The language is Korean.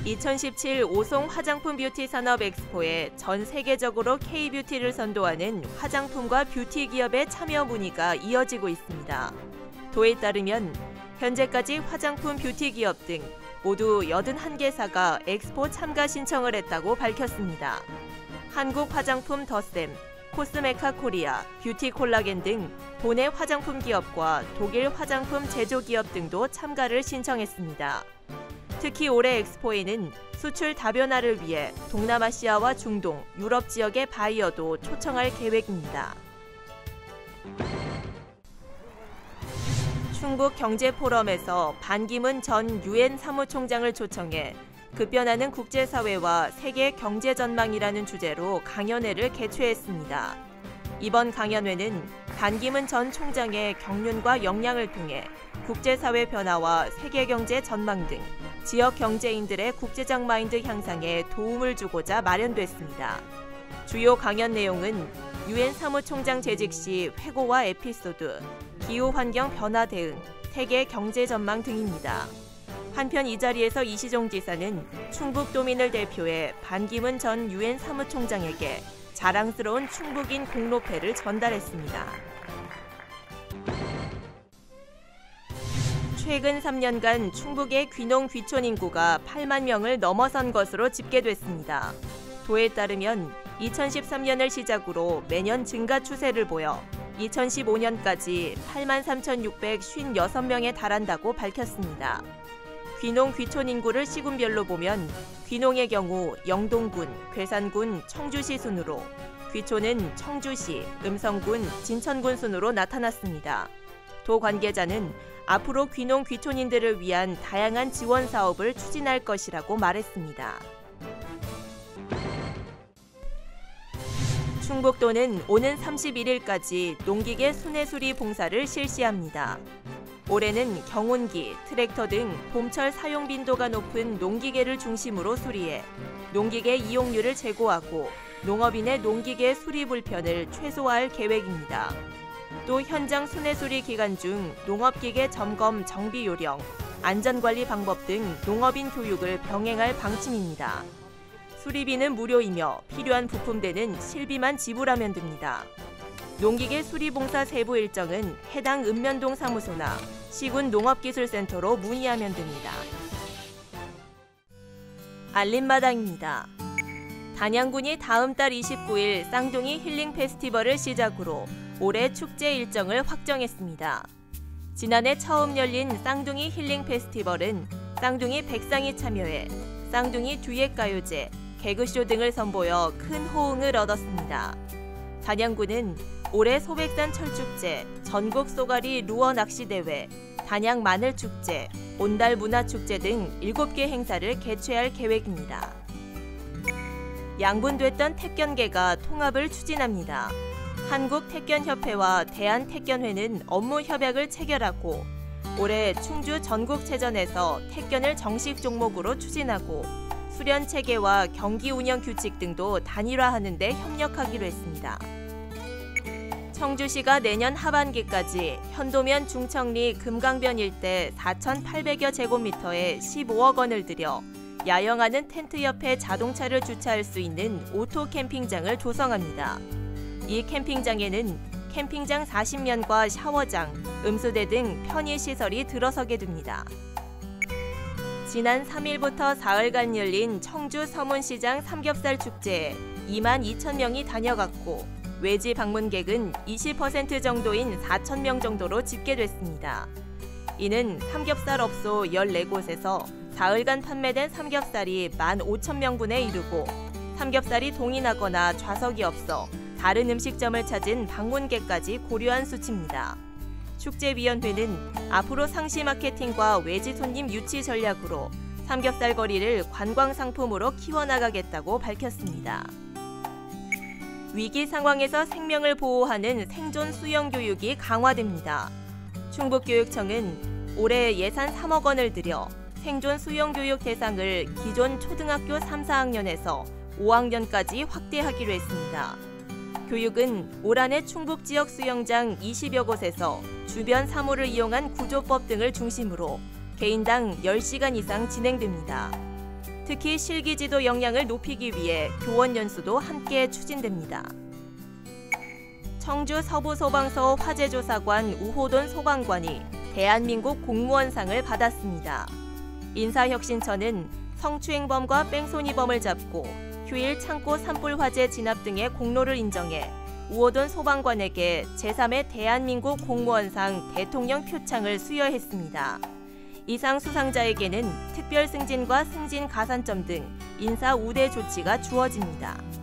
2017 오송 화장품 뷰티 산업 엑스포에 전 세계적으로 K-뷰티를 선도하는 화장품과 뷰티 기업의 참여 문의가 이어지고 있습니다. 도에 따르면 현재까지 화장품 뷰티 기업 등 모두 81개사가 엑스포 참가 신청을 했다고 밝혔습니다. 한국 화장품 더샘, 코스메카 코리아, 뷰티 콜라겐 등 도내 화장품 기업과 독일 화장품 제조 기업 등도 참가를 신청했습니다. 특히 올해 엑스포에는 수출 다변화를 위해 동남아시아와 중동, 유럽 지역의 바이어도 초청할 계획입니다. 충북 경제포럼에서 반기문 전 유엔 사무총장을 초청해 급변하는 국제사회와 세계 경제 전망이라는 주제로 강연회를 개최했습니다. 이번 강연회는 반기문 전 총장의 경륜과 역량을 통해 국제사회 변화와 세계경제 전망 등 지역 경제인들의 국제적 마인드 향상에 도움을 주고자 마련됐습니다. 주요 강연 내용은 유엔 사무총장 재직 시 회고와 에피소드, 기후환경 변화 대응, 세계 경제 전망 등입니다. 한편 이 자리에서 이시종 지사는 충북도민을 대표해 반기문 전 유엔 사무총장에게 자랑스러운 충북인 공로패를 전달했습니다. 최근 3년간 충북의 귀농 귀촌 인구가 8만 명을 넘어선 것으로 집계됐습니다. 도에 따르면 2013년을 시작으로 매년 증가 추세를 보여 2015년까지 8만 3,656명에 달한다고 밝혔습니다. 귀농 귀촌 인구를 시군별로 보면 귀농의 경우 영동군, 괴산군, 청주시 순으로, 귀촌은 청주시, 음성군, 진천군 순으로 나타났습니다. 도 관계자는 앞으로 귀농 귀촌인들을 위한 다양한 지원 사업을 추진할 것이라고 말했습니다. 충북도는 오는 31일까지 농기계 순회수리 봉사를 실시합니다. 올해는 경운기, 트랙터 등 봄철 사용 빈도가 높은 농기계를 중심으로 수리해 농기계 이용률을 제고하고 농업인의 농기계 수리 불편을 최소화할 계획입니다. 또 현장 순회수리 기간 중 농업기계 점검 정비 요령, 안전관리 방법 등 농업인 교육을 병행할 방침입니다. 수리비는 무료이며 필요한 부품대는 실비만 지불하면 됩니다. 농기계 수리봉사 세부 일정은 해당 읍면동 사무소나 시군 농업기술센터로 문의하면 됩니다. 알림마당입니다. 단양군이 다음 달 29일 쌍둥이 힐링 페스티벌을 시작으로 올해 축제 일정을 확정했습니다. 지난해 처음 열린 쌍둥이 힐링 페스티벌은 쌍둥이 100상이 참여해 쌍둥이 듀엣가요제, 개그쇼 등을 선보여 큰 호응을 얻었습니다. 단양군은 올해 소백산 철축제, 전국 쏘가리 루어 낚시대회, 단양 마늘축제, 온달 문화축제 등 7개 행사를 개최할 계획입니다. 양분됐던 태견계가 통합을 추진합니다. 한국태견협회와 대한태견회는 업무 협약을 체결하고 올해 충주 전국체전에서 태견을 정식 종목으로 추진하고 수련체계와 경기 운영 규칙 등도 단일화하는 데 협력하기로 했습니다. 청주시가 내년 하반기까지 현도면 중청리 금강변 일대 4,800여 제곱미터에 15억 원을 들여 야영하는 텐트 옆에 자동차를 주차할 수 있는 오토 캠핑장을 조성합니다. 이 캠핑장에는 캠핑장 40면과 샤워장, 음수대 등 편의시설이 들어서게 됩니다. 지난 3일부터 사흘간 열린 청주 서문시장 삼겹살 축제에 2만 2천 명이 다녀갔고 외지 방문객은 20% 정도인 4천 명 정도로 집계됐습니다. 이는 삼겹살 업소 14곳에서 사흘간 판매된 삼겹살이 15,000명분에 이르고 삼겹살이 동인하거나 좌석이 없어 다른 음식점을 찾은 방문객까지 고려한 수치입니다. 축제위원회는 앞으로 상시 마케팅과 외지 손님 유치 전략으로 삼겹살 거리를 관광 상품으로 키워나가겠다고 밝혔습니다. 위기 상황에서 생명을 보호하는 생존 수영 교육이 강화됩니다. 충북교육청은 올해 예산 3억 원을 들여 생존 수영 교육 대상을 기존 초등학교 3, 4학년에서 5학년까지 확대하기로 했습니다. 교육은 올 한해 충북 지역 수영장 20여 곳에서 주변 사물을 이용한 구조법 등을 중심으로 개인당 10시간 이상 진행됩니다. 특히 실기지도 역량을 높이기 위해 교원 연수도 함께 추진됩니다. 청주 서부소방서 화재조사관 우호돈 소방관이 대한민국 공무원상을 받았습니다. 인사혁신처는 성추행범과 뺑소니범을 잡고 휴일 창고 산불 화재 진압 등의 공로를 인정해 우호돈 소방관에게 제3회 대한민국 공무원상 대통령 표창을 수여했습니다. 이상 수상자에게는 특별 승진과 승진 가산점 등 인사 우대 조치가 주어집니다.